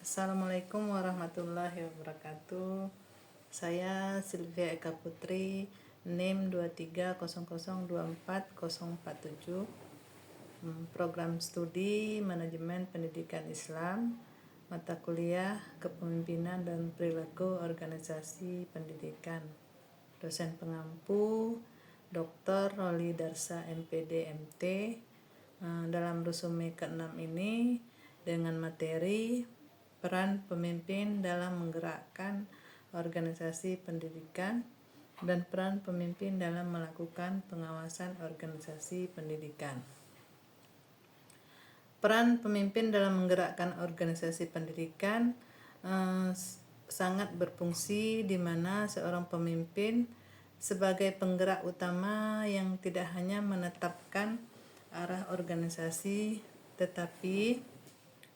Assalamualaikum warahmatullahi wabarakatuh. Saya Sylvia Eka Putri, NIM 230024047, program studi Manajemen Pendidikan Islam, mata kuliah Kepemimpinan dan Perilaku Organisasi Pendidikan. Dosen pengampu Dr. Roli Darsa MPD MT. Dalam resume ke-6 ini dengan materi peran pemimpin dalam menggerakkan organisasi pendidikan dan peran pemimpin dalam melakukan pengawasan organisasi pendidikan. Peran pemimpin dalam menggerakkan organisasi pendidikan sangat berfungsi, di mana seorang pemimpin sebagai penggerak utama yang tidak hanya menetapkan arah organisasi tetapi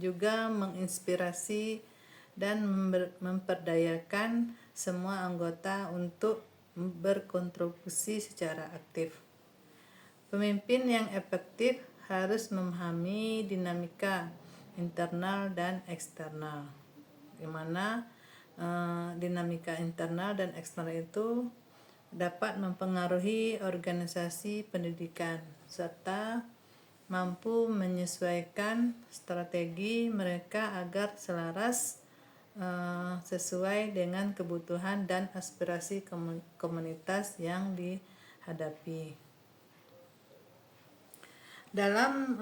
juga menginspirasi dan memperdayakan semua anggota untuk berkontribusi secara aktif. Pemimpin yang efektif harus memahami dinamika internal dan eksternal, di mana dinamika internal dan eksternal itu dapat mempengaruhi organisasi pendidikan serta mampu menyesuaikan strategi mereka agar selaras sesuai dengan kebutuhan dan aspirasi komunitas yang dihadapi. Dalam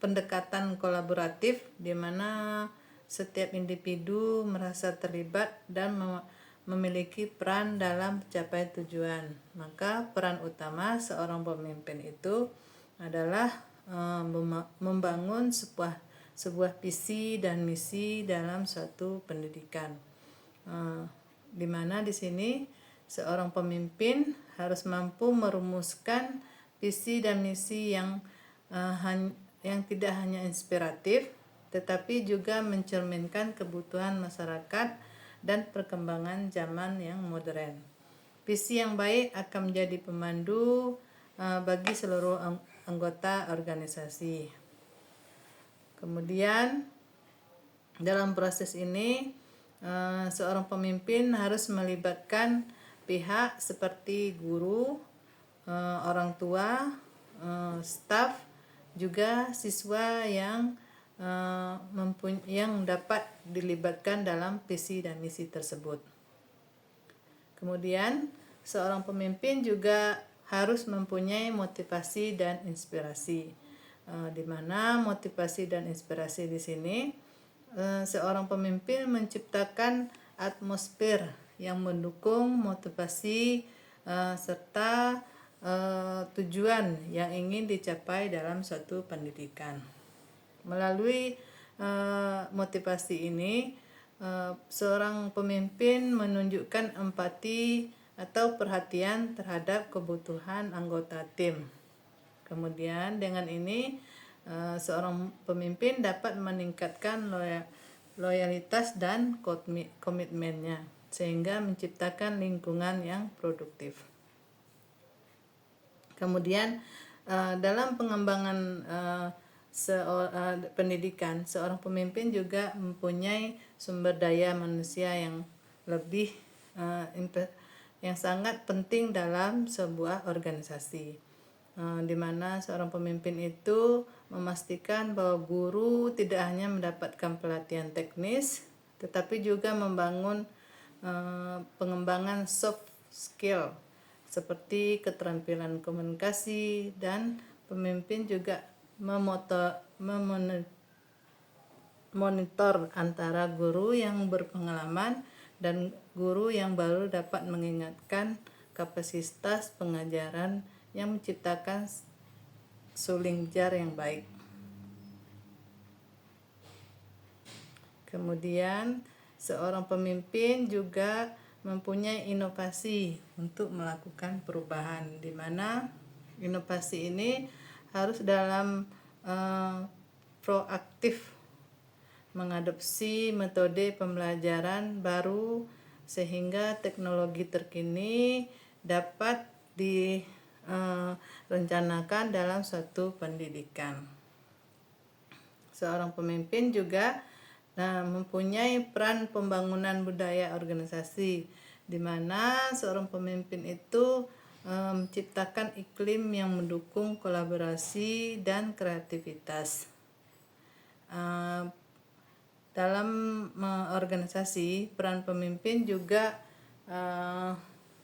pendekatan kolaboratif, di mana setiap individu merasa terlibat dan memiliki peran dalam mencapai tujuan, maka peran utama seorang pemimpin itu adalah membangun sebuah visi dan misi dalam suatu pendidikan, di mana di sini seorang pemimpin harus mampu merumuskan visi dan misi yang tidak hanya inspiratif tetapi juga mencerminkan kebutuhan masyarakat dan perkembangan zaman yang modern. Visi yang baik akan menjadi pemandu bagi seluruh anggota organisasi. Kemudian dalam proses ini seorang pemimpin harus melibatkan pihak seperti guru, orang tua, staf, juga siswa yang dapat dilibatkan dalam visi dan misi tersebut. Kemudian seorang pemimpin juga harus mempunyai motivasi dan inspirasi, di mana motivasi dan inspirasi di sini seorang pemimpin menciptakan atmosfer yang mendukung motivasi serta tujuan yang ingin dicapai dalam suatu pendidikan. Melalui motivasi ini seorang pemimpin menunjukkan empati atau perhatian terhadap kebutuhan anggota tim. Kemudian dengan ini seorang pemimpin dapat meningkatkan loyalitas dan komitmennya sehingga menciptakan lingkungan yang produktif. Kemudian dalam pengembangan pendidikan, seorang pemimpin juga mempunyai sumber daya manusia yang lebih yang sangat penting dalam sebuah organisasi, di mana seorang pemimpin itu memastikan bahwa guru tidak hanya mendapatkan pelatihan teknis tetapi juga membangun pengembangan soft skill seperti keterampilan komunikasi, dan pemimpin juga memonitor antara guru yang berpengalaman dan guru yang baru dapat mengingatkan kapasitas pengajaran yang menciptakan suling jar yang baik. Kemudian seorang pemimpin juga mempunyai inovasi untuk melakukan perubahan, di mana inovasi ini harus dalam proaktif mengadopsi metode pembelajaran baru sehingga teknologi terkini dapat direncanakan dalam suatu pendidikan. Seorang pemimpin juga Nah, mempunyai peran pembangunan budaya organisasi, di mana seorang pemimpin itu menciptakan iklim yang mendukung kolaborasi dan kreativitas. Dalam organisasi, peran pemimpin juga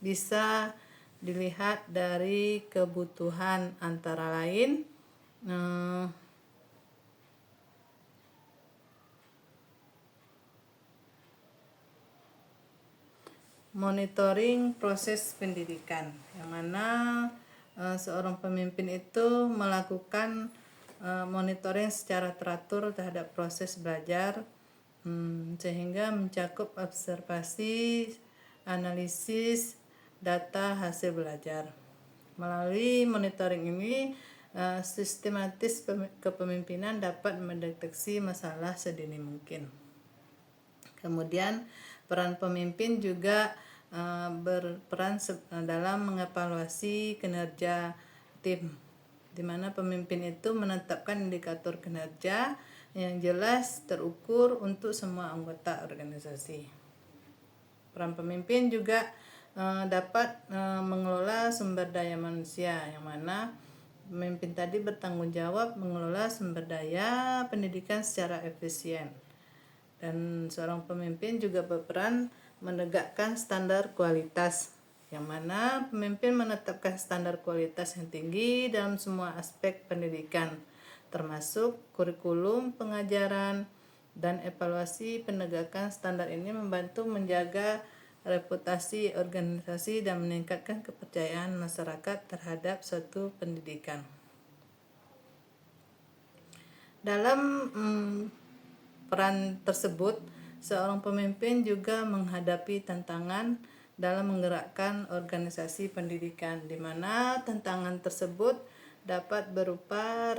bisa dilihat dari kebutuhan, antara lain monitoring proses pendidikan, yang mana seorang pemimpin itu melakukan monitoring secara teratur terhadap proses belajar, sehingga mencakup observasi, analisis, data hasil belajar. Melalui monitoring ini, sistematis kepemimpinan dapat mendeteksi masalah sedini mungkin. Kemudian peran pemimpin juga berperan dalam mengevaluasi kinerja tim, di mana pemimpin itu menetapkan indikator kinerja yang jelas terukur untuk semua anggota organisasi. Peran pemimpin juga dapat mengelola sumber daya manusia, yang mana pemimpin tadi bertanggung jawab mengelola sumber daya pendidikan secara efisien. Dan seorang pemimpin juga berperan menegakkan standar kualitas, yang mana pemimpin menetapkan standar kualitas yang tinggi dalam semua aspek pendidikan, termasuk kurikulum pengajaran, dan evaluasi penegakan standar ini membantu menjaga reputasi organisasi dan meningkatkan kepercayaan masyarakat terhadap suatu pendidikan. Dalam peran tersebut, seorang pemimpin juga menghadapi tantangan dalam menggerakkan organisasi pendidikan, di mana tantangan tersebut dapat berupa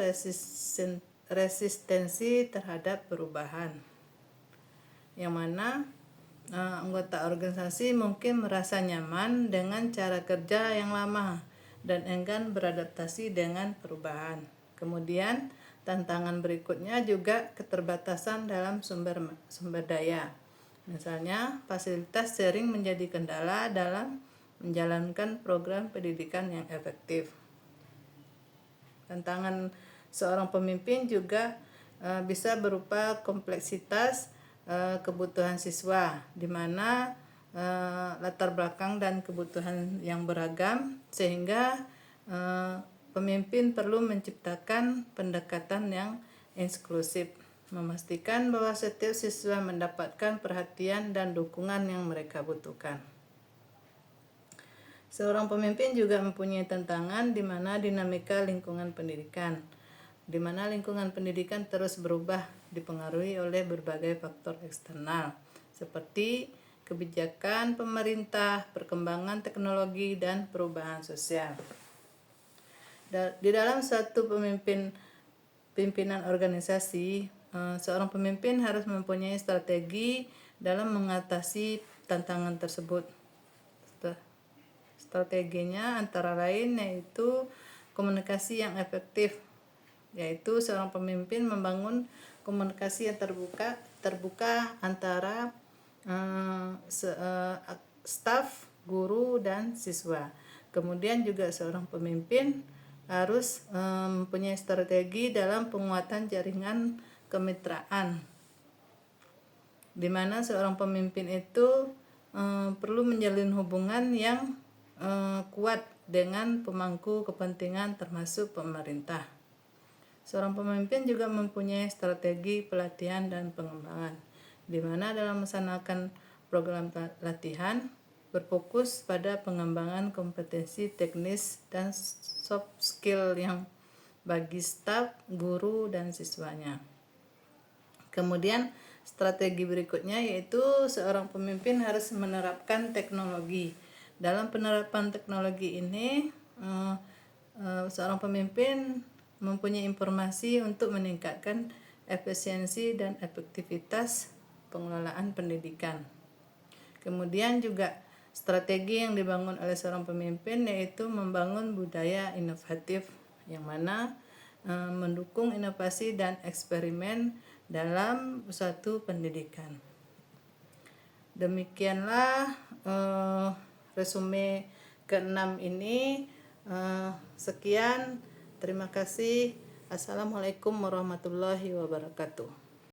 resistensi terhadap perubahan, yang mana anggota organisasi mungkin merasa nyaman dengan cara kerja yang lama dan enggan beradaptasi dengan perubahan. Kemudian tantangan berikutnya juga keterbatasan dalam sumber daya. Misalnya, fasilitas sering menjadi kendala dalam menjalankan program pendidikan yang efektif. Tantangan seorang pemimpin juga bisa berupa kompleksitas kebutuhan siswa, di mana latar belakang dan kebutuhan yang beragam, sehingga pemimpin perlu menciptakan pendekatan yang inklusif, memastikan bahwa setiap siswa mendapatkan perhatian dan dukungan yang mereka butuhkan. Seorang pemimpin juga mempunyai tantangan di mana dinamika lingkungan pendidikan, di mana lingkungan pendidikan terus berubah, dipengaruhi oleh berbagai faktor eksternal seperti kebijakan pemerintah, perkembangan teknologi, dan perubahan sosial. Di dalam suatu pimpinan organisasi, seorang pemimpin harus mempunyai strategi dalam mengatasi tantangan tersebut. Strateginya antara lain yaitu komunikasi yang efektif, yaitu seorang pemimpin membangun komunikasi yang terbuka antara staf, guru, dan siswa. Kemudian juga seorang pemimpin harus mempunyai strategi dalam penguatan jaringan kemitraan, di mana seorang pemimpin itu perlu menjalin hubungan yang kuat dengan pemangku kepentingan termasuk pemerintah. Seorang pemimpin juga mempunyai strategi pelatihan dan pengembangan, di mana dalam melaksanakan program latihan berfokus pada pengembangan kompetensi teknis dan soft skill yang bagi staf, guru, dan siswanya. Kemudian strategi berikutnya yaitu seorang pemimpin harus menerapkan teknologi. Dalam penerapan teknologi ini, seorang pemimpin mempunyai informasi untuk meningkatkan efisiensi dan efektivitas pengelolaan pendidikan. Kemudian juga strategi yang dibangun oleh seorang pemimpin yaitu membangun budaya inovatif, yang mana mendukung inovasi dan eksperimen dalam suatu pendidikan. Demikianlah resume ke-6 ini. Sekian, terima kasih. Assalamualaikum warahmatullahi wabarakatuh.